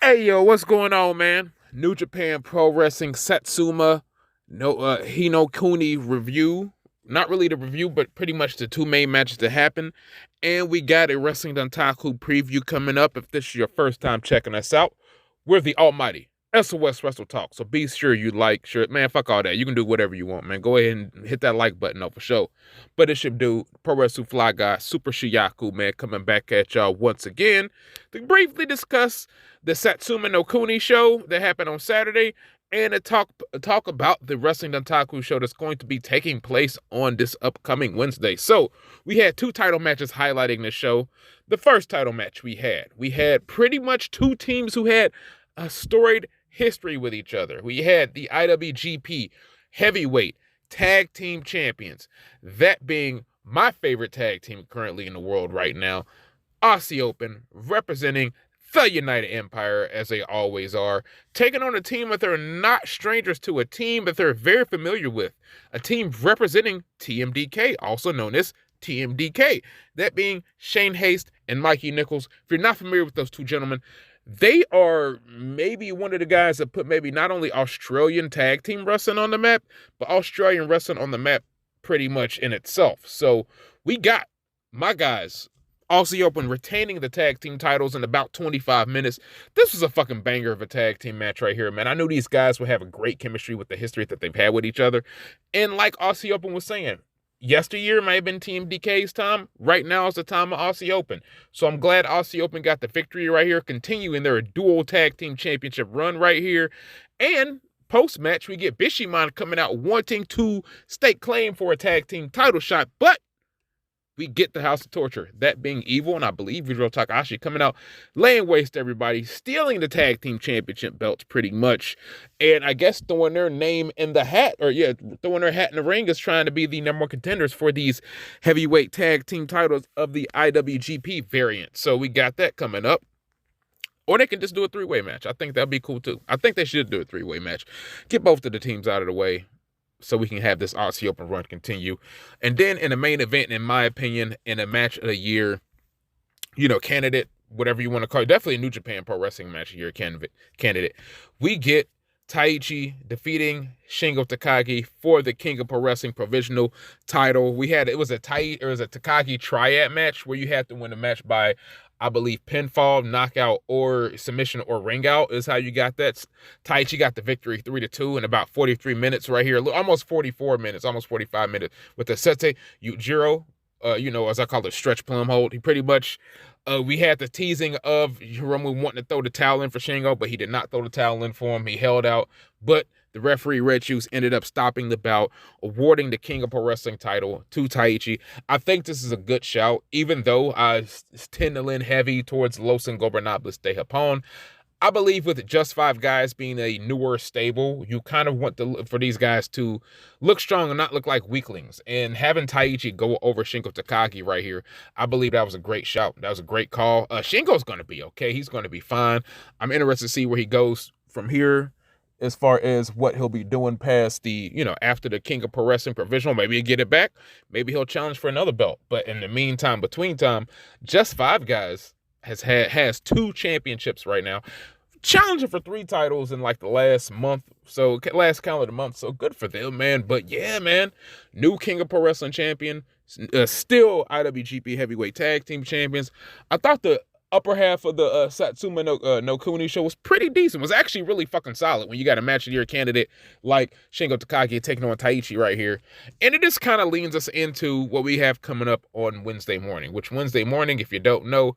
Hey yo, what's going on, man? New Japan Pro Wrestling Satsuma no Hino Kuni review. Not really the review, but pretty much the two main matches that happened. And we got a Wrestling Dontaku preview coming up. If this is your first time checking us out, we're the almighty SOS Wrestle Talk. So be sure you like, man, fuck all that. You can do whatever you want, man. Go ahead and hit that like button up for sure. But it should do Pro Wrestling Fly Guy, Super Shiyaku, man, coming back at y'all once again to briefly discuss the Satsuma no Kuni show that happened on Saturday, and a talk about the Wrestling Dontaku show that's going to be taking place on this upcoming Wednesday. So we had two title matches highlighting the show. The first title match we had pretty much two teams who had a storied history with each other. We had the IWGP Heavyweight Tag Team Champions, that being my favorite tag team currently in the world right now, Aussie Open, representing the United Empire, as they always are, taking on a team that they're not strangers to, a team that they're very familiar with, a team representing TMDK, also known as TMDK, that being Shane Haste and Mikey Nichols. If you're not familiar with those two gentlemen, they are maybe one of the guys that put maybe not only Australian tag team wrestling on the map, but Australian wrestling on the map pretty much in itself. So we got my guys, Aussie Open, retaining the tag team titles in about 25 minutes. This was a fucking banger of a tag team match right here, man. I knew these guys would have a great chemistry with the history that they've had with each other. And like Aussie Open was saying, yesteryear may have been Team DK's time. Right now is the time of Aussie Open. So I'm glad Aussie Open got the victory right here, continuing their dual tag team championship run right here. And post-match, we get Bishamon coming out wanting to stake claim for a tag team title shot, but we get the House of Torture, that being Evil, and I believe Hiromu Takahashi, coming out, laying waste to everybody, stealing the tag team championship belts pretty much, and I guess throwing their name in the hat, throwing their hat in the ring is trying to be the number one contenders for these heavyweight tag team titles of the IWGP variant. So we got that coming up. Or they can just do a three-way match. I think that'd be cool too. I think they should do a three-way match. Get both of the teams out of the way, so we can have this Aussie Open run continue. And then in the main event, in my opinion, in a match of the year, candidate, whatever you want to call it, definitely a New Japan Pro Wrestling match of the year candidate, we get Taichi defeating Shingo Takagi for the King of Pro Wrestling Provisional title. It was a Takagi Triad match where you had to win the match by, I believe, pinfall, knockout, or submission, or ring out is how you got that. Taichi got the victory 3-2 in about 43 minutes right here. Almost 44 minutes, almost 45 minutes with the Seitei Yujiro, as I call it, stretch plum hold. He pretty much, we had the teasing of Hiromu wanting to throw the towel in for Shingo, but he did not throw the towel in for him. He held out, but the referee, Red Shoes, ended up stopping the bout, awarding the King of Pro Wrestling title to Taichi. I think this is a good shout, even though I tend to lean heavy towards Los Ingobernables de Japon. I believe with just five guys being a newer stable, you kind of want for these guys to look strong and not look like weaklings. And having Taichi go over Shingo Takagi right here, I believe that was a great shout. That was a great call. Shingo's going to be okay. He's going to be fine. I'm interested to see where he goes from here, as far as what he'll be doing past the, after the King of Pro Wrestling Provisional. Maybe he'll get it back. Maybe he'll challenge for another belt. But in the meantime, between time, just five guys has two championships right now, challenging for 3 titles in like the last calendar month. So good for them, man. But yeah, man, new King of Pro Wrestling champion, still IWGP Heavyweight Tag Team champions. I thought the upper half of the Satsuma no Kuni show was pretty decent. It was actually really fucking solid when you got a match of the year candidate like Shingo Takagi taking on Taichi right here. And it just kind of leans us into what we have coming up on Wednesday morning, which Wednesday morning, if you don't know,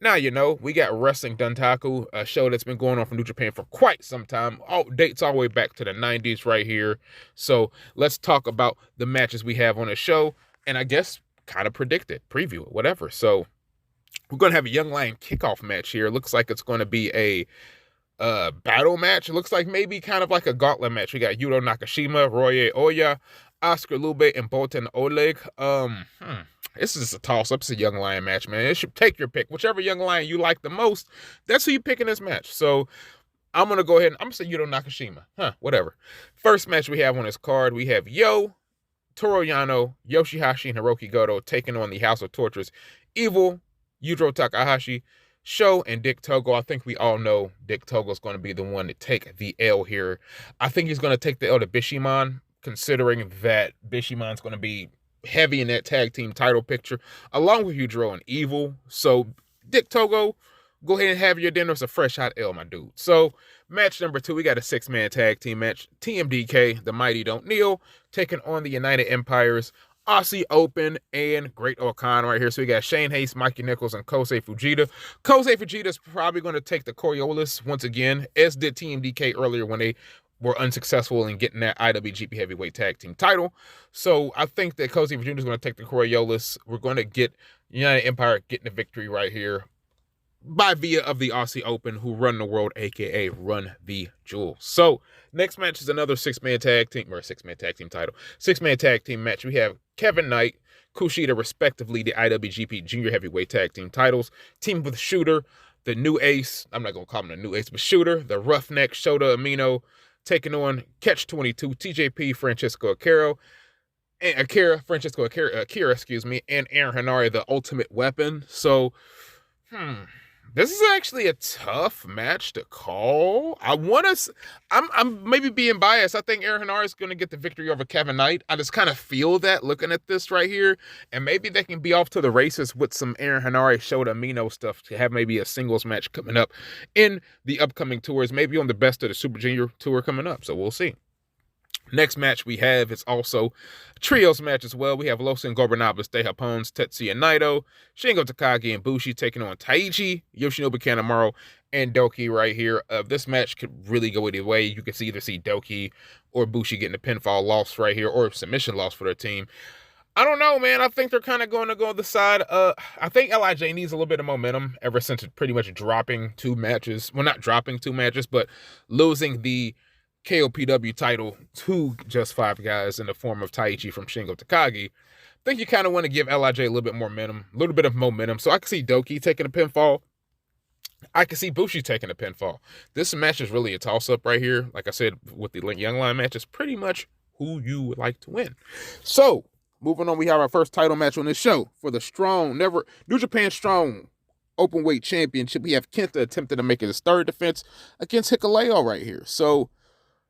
now you know, we got Wrestling Dontaku, a show that's been going on for New Japan for quite some time. Dates all the way back to the 90s right here. So let's talk about the matches we have on the show, and I guess kind of predict it, preview it, whatever. So we're going to have a Young Lion kickoff match here. Looks like it's going to be a battle match. It looks like maybe kind of like a gauntlet match. We got Yuto Nakashima, Roye Oya, Oscar Lube, and Bolton Oleg. This is a toss-up. It's a Young Lion match, man. It should take your pick. Whichever Young Lion you like the most, that's who you pick in this match. So I'm going to go ahead and I'm going to say Yuto Nakashima. Whatever. First match we have on this card, we have Toru Yano, Yoshihashi, and Hiroki Goto taking on the House of Tortures, Evil, Yujiro Takahashi, Sho and Dick Togo. I think we all know Dick Togo is going to be the one to take the L here. I think he's going to take the L to Bishamon, considering that Bishamon's going to be heavy in that tag team title picture, along with Yujiro and Evil. So, Dick Togo, go ahead and have your dinner. It's a fresh hot L, my dude. So, match number 2, we got a 6-man tag team match. TMDK, the Mighty Don't Kneel, taking on the United Empire's Aussie Open and Great O'Connor right here. So we got Shane Haste, Mikey Nichols, and Kosei Fujita. Kosei Fujita is probably going to take the Coriolis once again, as did TMDK earlier when they were unsuccessful in getting that IWGP Heavyweight Tag Team title. So I think that Kosei Fujita is going to take the Coriolis. We're going to get United Empire getting the victory right here by via of the Aussie Open, who run the world, aka run the jewels. So next match is another 6-man tag team, or 6-man tag team title. 6-man tag team match. We have Kevin Knight, Kushida, respectively, the IWGP Jr. Heavyweight Tag Team titles. Team with Shooter, the new ace. I'm not going to call him the new ace, but Shooter, the roughneck, Shota Umino, taking on Catch 22, TJP, Francesco Akira, and Akira, and Aaron Henare, the Ultimate Weapon. So, this is actually a tough match to call. I'm maybe being biased. I think Aaron Henare is going to get the victory over Kevin Knight. I just kind of feel that looking at this right here. And maybe they can be off to the races with some Aaron Henare, Shota Umino stuff to have maybe a singles match coming up in the upcoming tours, maybe on the Best of the Super Junior tour coming up. So we'll see. Next match we have is also a trios match as well. We have Los Ingobernables de Japon's Tetsuya Naito, Shingo Takagi, and Bushi taking on Taichi, Yoshinobu Kanemaru, and Doki right here. This match could really go either way. You could either see Doki or Bushi getting a pinfall loss right here, or a submission loss for their team. I don't know, man. I think they're kind of going to go the side. I think LIJ needs a little bit of momentum ever since it's pretty much dropping 2 matches. Well, not dropping 2 matches, but losing the KOPW title to just 5 guys in the form of Taichi from Shingo Takagi. I think you kind of want to give LIJ a little bit more momentum, a little bit of momentum. So I can see Doki taking a pinfall. I can see Bushi taking a pinfall. This match is really a toss-up right here. Like I said, with the Young Lion match, it's pretty much who you would like to win. So, moving on, we have our first title match on this show for the New Japan Strong Openweight Championship. We have Kenta attempting to make it his 3rd defense against Hikuleo right here. So,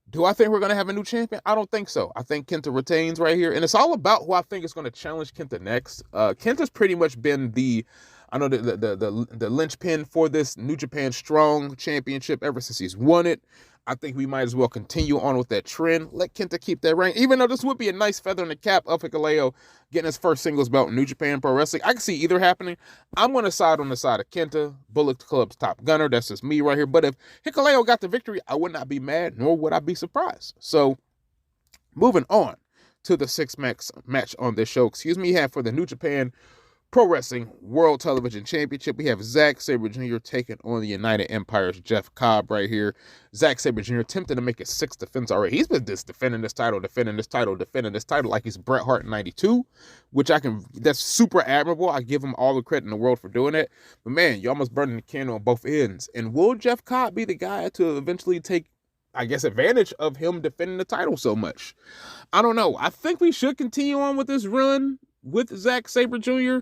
do I think we're going to have a new champion? I don't think so. I think Kenta retains right here. And it's all about who I think is going to challenge Kenta next. Kenta's pretty much been the linchpin for this New Japan Strong Championship ever since he's won it. I think we might as well continue on with that trend. Let Kenta keep that reign. Even though this would be a nice feather in the cap of Hikuleo getting his first singles belt in New Japan Pro Wrestling. I can see either happening. I'm going to side on the side of Kenta, Bullet Club's top gunner. That's just me right here. But if Hikuleo got the victory, I would not be mad, nor would I be surprised. So, moving on to the 6-man match on this show. We have for the New Japan Pro Wrestling World Television Championship, we have Zack Sabre Jr. taking on the United Empire's Jeff Cobb right here. Zack Sabre Jr. attempting to make his 6th defense already. He's been just defending this title like he's Bret Hart in 92, which that's super admirable. I give him all the credit in the world for doing that. But man, you're almost burning the candle on both ends. And will Jeff Cobb be the guy to eventually take, I guess, advantage of him defending the title so much? I don't know. I think we should continue on with this run with Zack Sabre Jr.,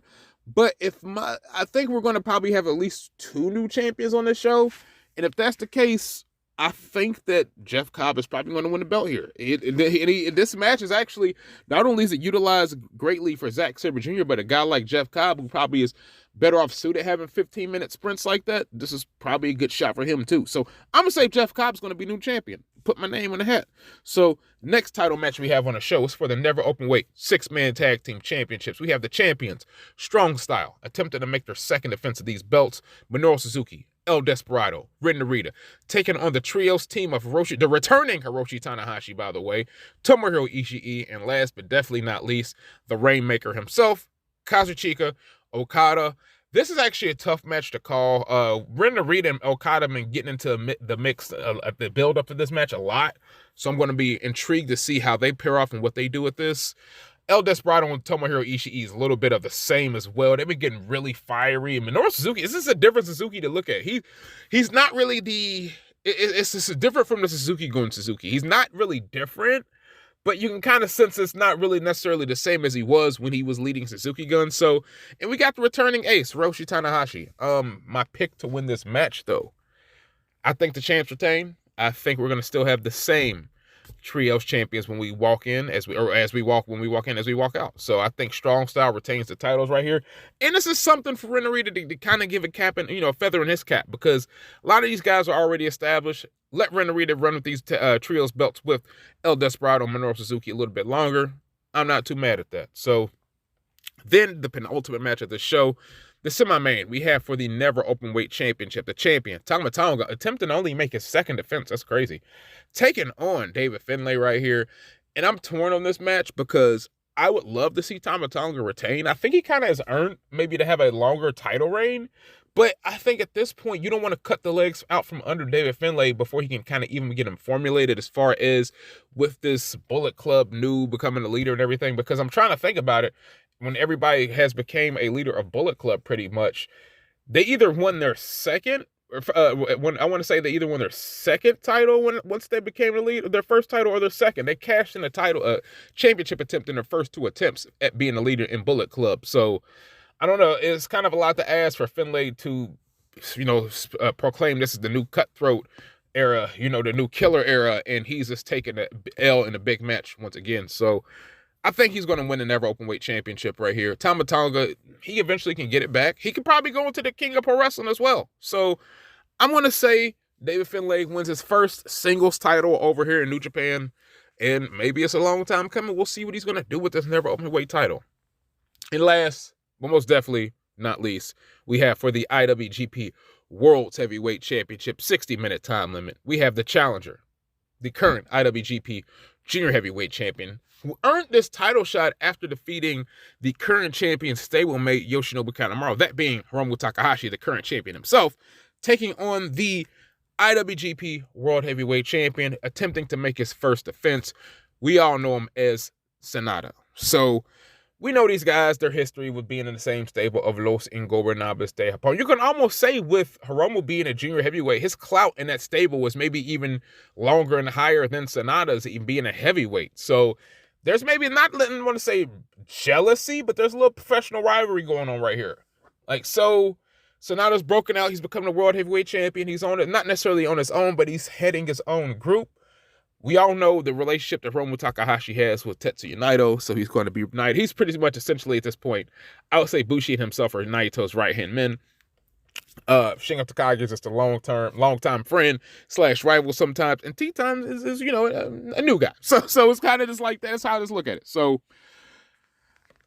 but I think we're going to probably have at least 2 new champions on this show, and if that's the case, I think that Jeff Cobb is probably going to win the belt here. This match is actually, not only is it utilized greatly for Zack Sabre Jr., but a guy like Jeff Cobb, who probably is better off suited having 15-minute sprints like that, this is probably a good shot for him too. So I'm going to say Jeff Cobb's going to be new champion. Put my name on the hat. So next title match we have on the show is for the Never Openweight 6-man Tag Team Championships. We have the champions, Strong Style, attempting to make their 2nd defense of these belts. Minoru Suzuki, El Desperado, Ren Narita, taking on the trios team of the returning Hiroshi Tanahashi, by the way, Tomohiro Ishii, and last but definitely not least, the Rainmaker himself, Kazuchika Okada. This is actually a tough match to call. Ren Narita and Okada have been getting into the mix at the build-up of this match a lot, so I'm going to be intrigued to see how they pair off and what they do with this. El Desperado and Tomohiro Ishii is a little bit of the same as well. They've been getting really fiery. And Minoru Suzuki, this is a different Suzuki to look at. He's not really it's just different from the Suzuki going Suzuki. He's not really different, but you can kind of sense it's not really necessarily the same as he was when he was leading Suzuki Gun. So, and we got the returning ace, Hiromu Takahashi. My pick to win this match, though, I think the champs retain. I think we're gonna still have the same trios champions when we walk in as we walk out. So I think Strong Style retains the titles right here. And this is something for Ren Narita to kind of give a cap and, a feather in his cap, because a lot of these guys are already established. Let Ren Narita run with these trios belts with El Desperado and Minoru Suzuki a little bit longer. I'm not too mad at that. So then the penultimate match of the show, the semi-main, we have for the Never Openweight Championship, the champion, Tama Tonga, attempting to only make his second defense. That's crazy. Taking on David Finlay right here. And I'm torn on this match because I would love to see Tama Tonga retain. I think he kind of has earned maybe to have a longer title reign. But I think at this point, you don't want to cut the legs out from under David Finlay before he can kind of even get him formulated as far as with this Bullet Club new becoming a leader and everything. Because I'm trying to think about it. When everybody has became a leader of Bullet Club pretty much, they either won their second, when I want to say they either won their second title once they became the leader, their first title, or their second. They cashed in a title, championship attempt in their first two attempts at being a leader in Bullet Club. So I don't know. It's kind of a lot to ask for Finlay to, proclaim this is the new cutthroat era, the new killer era, and he's just taking the L in a big match once again. So I think he's going to win the Never Openweight Championship right here. Tama Tonga, he eventually can get it back. He could probably go into the King of Pro Wrestling as well. So I'm going to say David Finlay wins his first singles title over here in New Japan. And maybe it's a long time coming. We'll see what he's going to do with this Never Openweight title. And last, but most definitely not least, we have for the IWGP World Heavyweight Championship 60-minute time limit, we have the challenger, the current IWGP Junior Heavyweight Champion, who earned this title shot after defeating the current champion stablemate Yoshinobu Kanemaru, that being Hiromu Takahashi, the current champion himself, taking on the IWGP World Heavyweight Champion, attempting to make his first defense. We all know him as SANADA. So we know these guys, their history with being in the same stable of Los Ingobernables de Japon. You can almost say with Hiromu being a junior heavyweight, his clout in that stable was maybe even longer and higher than Sanada's even being a heavyweight. So there's maybe not, I want to say jealousy, but there's a little professional rivalry going on right here. So Sanada's broken out. He's become the world heavyweight champion. He's on it, not necessarily on his own, but he's heading his own group. We all know the relationship that Hiromu Takahashi has with Tetsuya Naito, so he's going to be Naito. He's pretty much essentially at this point, I would say Bushi and himself are Naito's right-hand men. Shingo Takagi is just a long-time friend / rival sometimes, and T-Time is a new guy. So it's kind of just like that. That's how I just look at it. So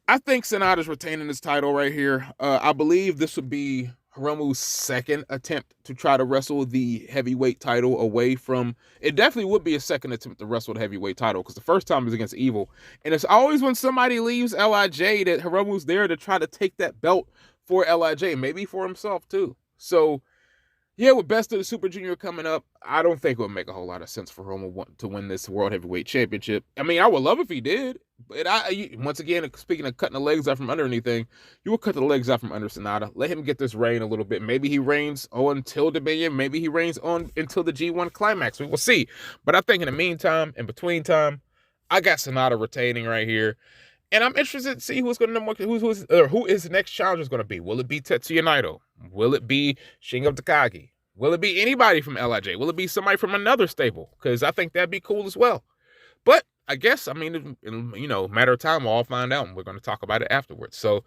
I think Sanada's retaining this title right here. I believe this would be Hiromu's second attempt to try to wrestle the heavyweight title away from... It definitely would be a second attempt to wrestle the heavyweight title, because the first time was against Evil. And it's always when somebody leaves LIJ that Hiromu's there to try to take that belt for LIJ, maybe for himself too. So yeah, with Best of the Super Junior coming up, I don't think it would make a whole lot of sense for Hiromu to win this World Heavyweight Championship. I mean, I would love if he did, but once again, speaking of cutting the legs out from under anything, you will cut the legs out from under Sanada. Let him get this reign a little bit. Maybe he reigns on until Dominion. Maybe he reigns on until the G1 Climax. We will see. But I think in the meantime, in between time, I got Sanada retaining right here. And I'm interested to see who his next challenger is going to be. Will it be Tetsuya Naito? Will it be Shingo Takagi? Will it be anybody from LIJ? Will it be somebody from another stable? Because I think that'd be cool as well. But I guess, in matter of time, we'll all find out, and we're going to talk about it afterwards. So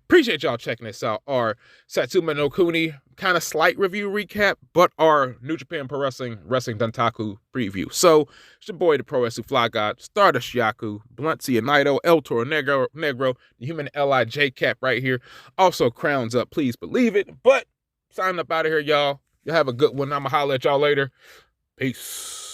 appreciate y'all checking this out. Our Satsuma no Kuni kind of slight review recap, but our New Japan Pro Wrestling Dontaku preview. So it's your boy, the Pro Wrestling Fly God, Stardust Yaku, Bluntsia Naito, El Toro Negro, the human LIJ cap right here. Also crowns up, please believe it. But signing up out of here, y'all. Y'all have a good one. I'ma holler at y'all later. Peace.